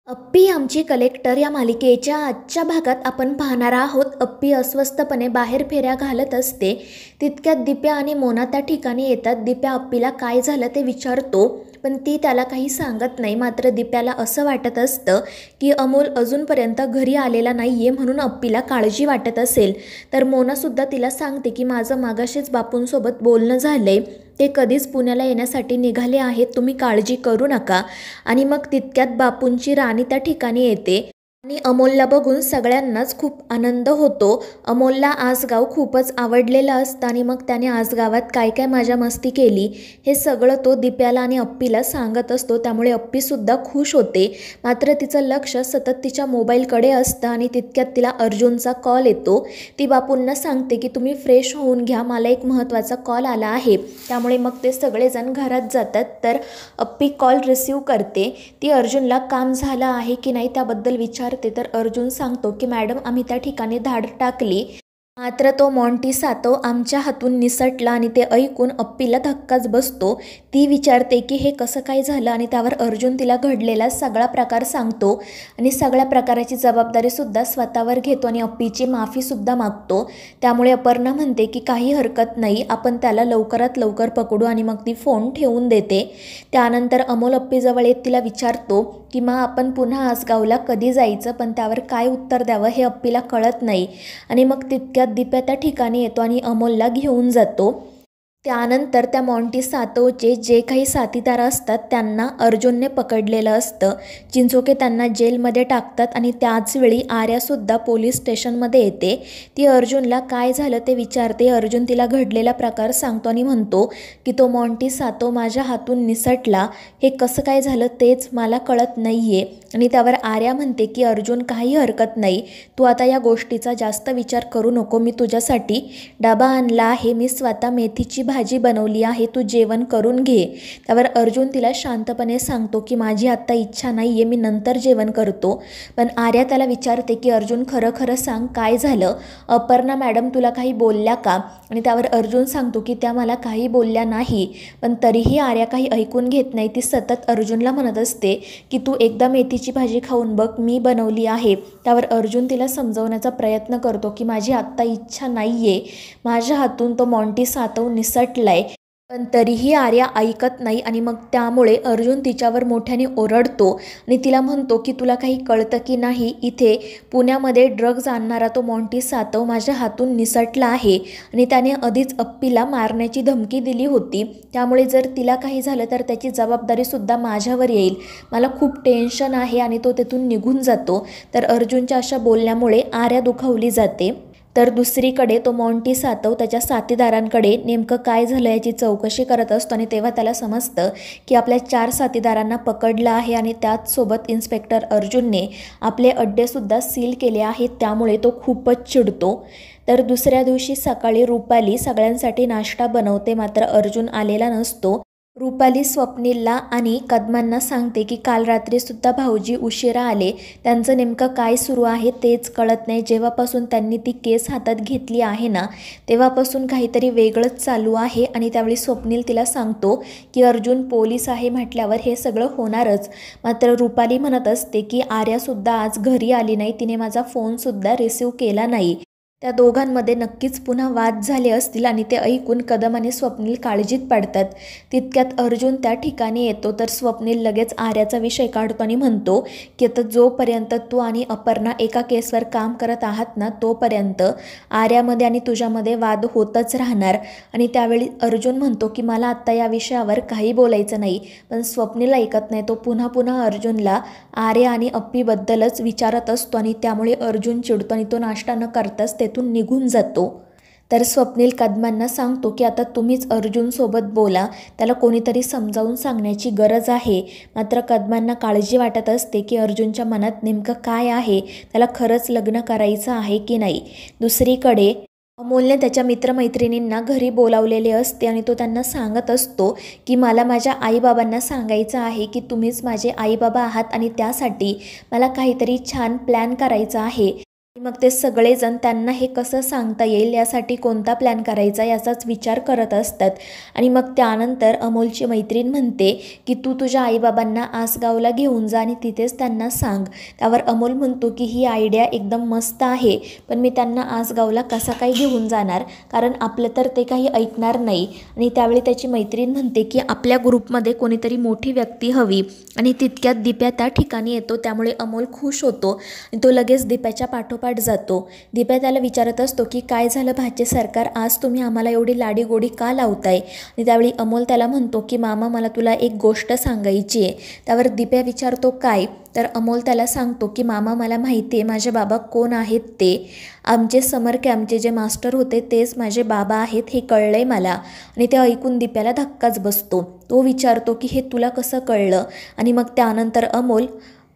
अप्पी आमची कलेक्टर या मालिकेच्या आजच्या भागात आपण पाहणार आहोत. अप्पी अस्वस्थपणे बाहेर फेऱ्या घालत असते. तितक्यात दिप्या आणि मोना त्या ठिकाणी येतात. दिप्या अप्पीला काय झालं ते विचारतो, पण ती त्याला काही सांगत नाही. मात्र दिप्याला असं वाटत असतं की अमोल अजूनपर्यंत घरी आलेला नाही आहे, म्हणून अप्पीला काळजी वाटत असेल. तर मोनासुद्धा तिला सांगते की माझं मागाशीच बापूंसोबत बोलणं झालं आहे, ते कधीच पुण्याला येण्यासाठी निघाले आहेत, तुम्ही काळजी करू नका. आणि मग तितक्यात बापूंची राणी त्या ठिकाणी येते आणि अमोलला बघून सगळ्यांनाच खूप आनंद होतो. अमोलला आज गाव खूपच आवडलेलं असतं आणि मग त्याने आज गावात काय काय मजा मस्ती केली हे सगळं तो दिप्याला आणि अप्पीला सांगत असतो. त्यामुळे अप्पीसुद्धा खुश होते. मात्र तिचं लक्ष सतत तिच्या मोबाईलकडे असतं आणि तितक्यात तिला अर्जुनचा कॉल येतो. ती बापूंना सांगते की तुम्ही फ्रेश होऊन घ्या, मला एक महत्त्वाचा कॉल आला आहे. त्यामुळे मग ते सगळेजण घरात जातात. तर अप्पी कॉल रिसीव करते. ती अर्जुनला काम झालं आहे की नाही त्याबद्दल विचारते. तर अर्जुन सांगतो की मॅडम आम्ही त्या ठिकाणी धाड टाकली, मात्र तो मॉन्टी सातव आमच्या हातून निसटला. आणि ते ऐकून अप्पीला धक्काच बसतो. ती विचारते की हे कसं काय झालं आणि त्यावर अर्जुन तिला घडलेला सगळा प्रकार सांगतो आणि सगळ्या प्रकाराची जबाबदारीसुद्धा स्वतःवर घेतो आणि अप्पीची माफीसुद्धा मागतो. त्यामुळे अपर्णा म्हणते की काही हरकत नाही, आपण त्याला लवकरात लवकर पकडू आणि मग ती फोन ठेवून देते. त्यानंतर अमोल अप्पीजवळ येत तिला विचारतो की मग आपण पुन्हा आसगावला कधी जायचं, पण त्यावर काय उत्तर द्यावं हे अप्पीला कळत नाही. आणि मग तितक्यात दिप्या त्या ठिकाणी येतो आणि अमोलला घेऊन जातो. त्यानंतर त्या मॉन्टी सातवचे जे काही साथीदार असतात त्यांना अर्जुनने पकडलेलं असतं. चिंचोके त्यांना जेलमध्ये टाकतात आणि त्याचवेळी आर्यासुद्धा पोलीस स्टेशनमध्ये येते. ती अर्जुनला काय झालं ते विचारते. अर्जुन तिला घडलेला प्रकार सांगतो आणि म्हणतो की तो मॉन्टी सातव माझ्या हातून निसटला, हे कसं काय झालं तेच मला कळत नाही आहे. आणि त्यावर आर्या म्हणते की अर्जुन काही हरकत नाही, तू आता या गोष्टीचा जास्त विचार करू नको, मी तुझ्यासाठी डबा आणला आहे, मी स्वतः मेथीची भाजी बनवली आहे, तू जेवण करून घे. त्यावर अर्जुन तिला शांतपणे सांगतो की माझी आत्ता इच्छा नाही आहे, मी नंतर जेवण करतो. पण आर्या त्याला विचारते की अर्जुन खरं खरं सांग काय झालं, अपर्णा मॅडम तुला काही बोलल्या का. आणि त्यावर अर्जुन सांगतो की त्या मला काही बोलल्या नाही. पण तरीही आर्या काही ऐकून घेत नाही. ती सतत अर्जुनला म्हणत असते की तू एकदा मेथीची भाजी खाऊन बघ, मी बनवली आहे. त्यावर अर्जुन तिला समजवण्याचा प्रयत्न करतो की माझी आत्ता इच्छा नाही आहे, माझ्या हातून तो मॉन्टी सातव निसटलाय. पण तरीही आर्या ऐकत नाही आणि मग त्यामुळे अर्जुन तिच्यावर मोठ्याने ओरडतो आणि तिला म्हणतो की तुला काही कळतं की नाही, इथे पुण्यामध्ये ड्रग्ज आणणारा तो मॉन्टी सातव माझ्या हातून निसटला आहे आणि त्याने आधीच अप्पीला मारण्याची धमकी दिली होती. त्यामुळे जर तिला काही झालं तर त्याची जबाबदारीसुद्धा माझ्यावर येईल, मला खूप टेन्शन आहे. आणि तो तिथून निघून जातो. तर अर्जुनच्या अशा बोलण्यामुळे आर्या दुखावली जाते. तर दुसरीकडे तो मॉन्टी सातव त्याच्या साथीदारांकडे नेमकं काय झालं याची चौकशी करत असतो आणि तेव्हा त्याला समजतं की आपल्या 4 साथीदारांना पकडलं आहे आणि त्याचसोबत इन्स्पेक्टर अर्जुनने आपले अड्डेसुद्धा सील केले आहेत. त्यामुळे तो खूपच चिडतो. तर दुसऱ्या दिवशी सकाळी रुपाली सगळ्यांसाठी नाश्ता बनवते, मात्र अर्जुन आलेला नसतो. रुपाली स्वप्नीलला आणि कदमांना सांगते की काल रात्रीसुद्धा भाऊजी उशिरा आले, त्यांचं नेमकं काय सुरू आहे तेच कळत नाही, जेव्हापासून त्यांनी ती केस हातात घेतली आहे ना तेव्हापासून काहीतरी वेगळंच चालू आहे. आणि त्यावेळी स्वप्नील तिला सांगतो की अर्जुन पोलीस आहे म्हटल्यावर हे सगळं होणारच. मात्र रुपाली म्हणत असते की आर्यासुद्धा आज घरी आली नाही, तिने माझा फोनसुद्धा रिसीव केला नाही, त्या दोघांमध्ये नक्कीच पुन्हा वाद झाले असतील. आणि ते ऐकून कदम आणि स्वप्नील काळजीत पडतात. तितक्यात अर्जुन त्या ठिकाणी येतो. तर स्वप्नील लगेच आर्याचा विषय काढतो आणि म्हणतो की आता जोपर्यंत तू आणि अपर्णा एका केसवर काम करत आहात ना तोपर्यंत आर्यामध्ये आणि तुझ्यामध्ये वाद होतच राहणार. आणि त्यावेळी अर्जुन म्हणतो की मला आत्ता या विषयावर काही बोलायचं नाही. पण स्वप्नील ऐकत नाही. तो पुन्हा पुन्हा अर्जुनला आर्या आणि अप्पीबद्दलच विचारत असतो आणि त्यामुळे अर्जुन चिडतो आणि तो नाश्ता न करताच तेथून निघून जातो. तर स्वप्नील कदमांना सांगतो की आता तुम्हीच अर्जुनसोबत बोला, त्याला कोणीतरी समजावून सांगण्याची गरज आहे. मात्र कदमांना काळजी वाटत असते की अर्जुनच्या मनात नेमकं काय आहे, त्याला खरंच लग्न करायचं आहे की नाही. दुसरीकडे अमोलने त्याच्या मित्रमैत्रिणींना घरी बोलावलेले असते आणि तो त्यांना सांगत असतो की मला माझ्या आईबाबांना सांगायचं आहे की तुम्हीच माझे आईबाबा आहात आणि त्यासाठी मला काहीतरी छान प्लॅन करायचा आहे. मग ते सगळेजण त्यांना हे कसं सांगता येईल यासाठी कोणता प्लॅन करायचा याचाच विचार करत असतात. आणि मग त्यानंतर अमोलची मैत्रीण म्हणते की तू तुझ्या आईबाबांना आसगावला घेऊन जा आणि तिथेच त्यांना सांग. त्यावर अमोल म्हणतो की ही आयडिया एकदम मस्त आहे, पण मी त्यांना आसगावला कसा काय घेऊन जाणार, कारण आपलं तर ते काही ऐकणार नाही. आणि त्यावेळी त्याची मैत्रीण म्हणते की आपल्या ग्रुपमध्ये कोणीतरी मोठी व्यक्ती हवी. आणि तितक्यात दिप्या त्या ठिकाणी येतो. त्यामुळे अमोल खुश होतो आणि तो लगेच दिप्याच्या पाठोपाठ जातो. दिप्या त्याला विचारत असतो की काय झालं भाचे सरकार, आज तुम्ही आम्हाला एवढी लाडीगोडी का लावताय. आणि त्यावेळी अमोल त्याला म्हणतो की मामा मला तुला एक गोष्ट सांगायची आहे. त्यावर दिप्या विचारतो काय. तर अमोल त्याला सांगतो की मामा मला माहिती आहे माझे बाबा कोण आहेत ते. आमचे समर कॅम्पचे जे मास्टर होते तेच माझे बाबा आहेत हे कळलंय मला. आणि ते ऐकून दिप्याला धक्काच बसतो. तो विचारतो की हे तुला कसं कळलं. आणि मग त्यानंतर अमोल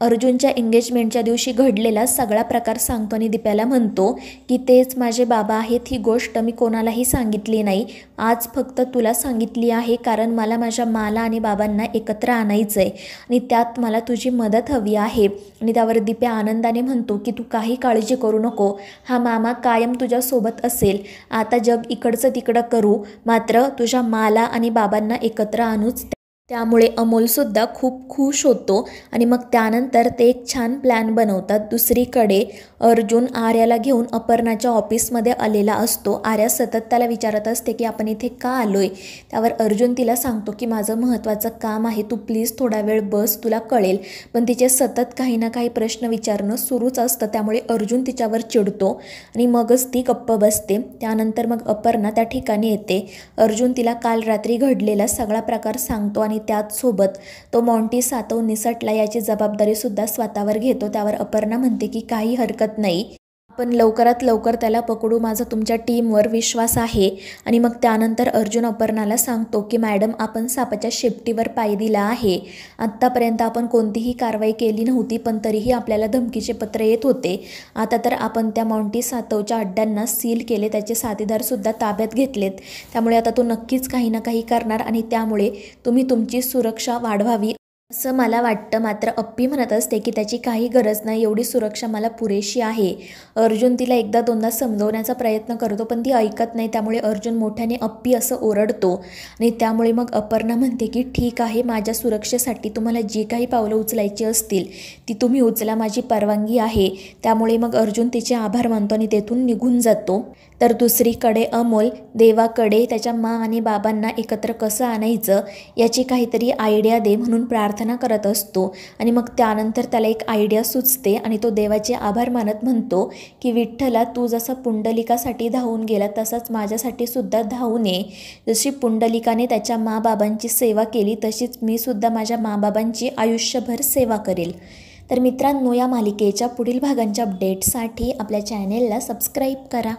अर्जुनच्या एंगेजमेंटच्या दिवशी घडलेला सगळा प्रकार सांगतो आणि दिप्याला म्हणतो की तेच माझे बाबा आहेत. ही गोष्ट मी कोणालाही सांगितली नाही, आज फक्त तुला सांगितली आहे, कारण मला माझ्या माला आणि बाबांना एकत्र आणायचं आहे आणि त्यात मला तुझी मदत हवी आहे. आणि त्यावर दिप्या आनंदाने म्हणतो की तू काही काळजी करू नको, हा मामा कायम तुझ्यासोबत असेल. आता जग इकडचं तिकडं करू, मात्र तुझ्या माला आणि बाबांना एकत्र आणूच. त्यामुळे अमोलसुद्धा खूप खुश होतो. आणि मग त्यानंतर ते एक छान प्लॅन बनवतात. दुसरीकडे अर्जुन आर्याला घेऊन अपर्णाच्या ऑफिसमध्ये आलेला असतो. आर्या सतत त्याला विचारत असते की आपण इथे का आलोय. त्यावर अर्जुन तिला सांगतो की माझं महत्त्वाचं काम आहे, तू प्लीज थोडा वेळ बस, तुला कळेल. पण तिचे सतत काही ना काही प्रश्न विचारणं सुरूच असतं. त्यामुळे अर्जुन तिच्यावर चिडतो आणि मगच ती गप्प बसते. त्यानंतर मग अपर्णा त्या ठिकाणी येते. अर्जुन तिला काल रात्री घडलेला सगळा प्रकार सांगतो आणि त्याचसोबत तो मॉन्टी सातव निसटला याची जबाबदारीसुद्धा स्वतःवर घेतो. त्यावर अपर्णा म्हणते की काही हरकत नाही, आपण लवकरात लवकर त्याला पकडू, माझा तुमच्या टीमवर विश्वास आहे. आणि मग त्यानंतर अर्जुन अपर्णाला सांगतो की मॅडम आपण सापाच्या शेपटीवर पाय दिला आहे. आत्तापर्यंत आपण कोणतीही कारवाई केली नव्हती, पण तरीही आपल्याला धमकीचे पत्र येत होते. आता तर आपण त्या मॉन्टी सातवच्या अड्ड्यांना सील केले, त्याचे साथीदारसुद्धा ताब्यात घेतलेत. त्यामुळे आता तो नक्कीच काही ना काही करणार आणि त्यामुळे तुम्ही तुमची सुरक्षा वाढवावी असं मला वाटतं. मात्र अप्पी म्हणत असते की त्याची काही गरज नाही, एवढी सुरक्षा मला पुरेशी आहे. अर्जुन तिला एकदा दोनदा समजवण्याचा प्रयत्न करतो पण ती ऐकत नाही. त्यामुळे अर्जुन मोठ्याने अप्पी असं ओरडतो आणि त्यामुळे मग अपर्णा म्हणते की ठीक आहे, माझ्या सुरक्षेसाठी तुम्हाला जी काही पावलं उचलायची असतील ती तुम्ही उचला, माझी परवानगी आहे. त्यामुळे मग अर्जुन तिचे आभार मानतो आणि तेथून निघून जातो. तर दुसरीकडे अमोल देवाकडे त्याच्या मा आणि बाबांना एकत्र कसं आणायचं याची काहीतरी आयडिया दे म्हणून प्रार्थना करत असतो. आणि मग त्यानंतर त्याला एक आयडिया सुचते आणि तो देवाचे आभार मानत म्हणतो की विठ्ठला, तू जसा पुंडलिकासाठी धावून गेला तसंच माझ्यासाठी सुद्धा धावून ये. जशी पुंडलिकाने त्याच्या माबाबांची सेवा केली तशीच मी सुद्धा माझ्या माबाबांची आयुष्यभर सेवा करेल. तर मित्रांनो, या मालिकेच्या पुढील भागांच्या अपडेटसाठी आपल्या चॅनेलला सबस्क्राईब करा.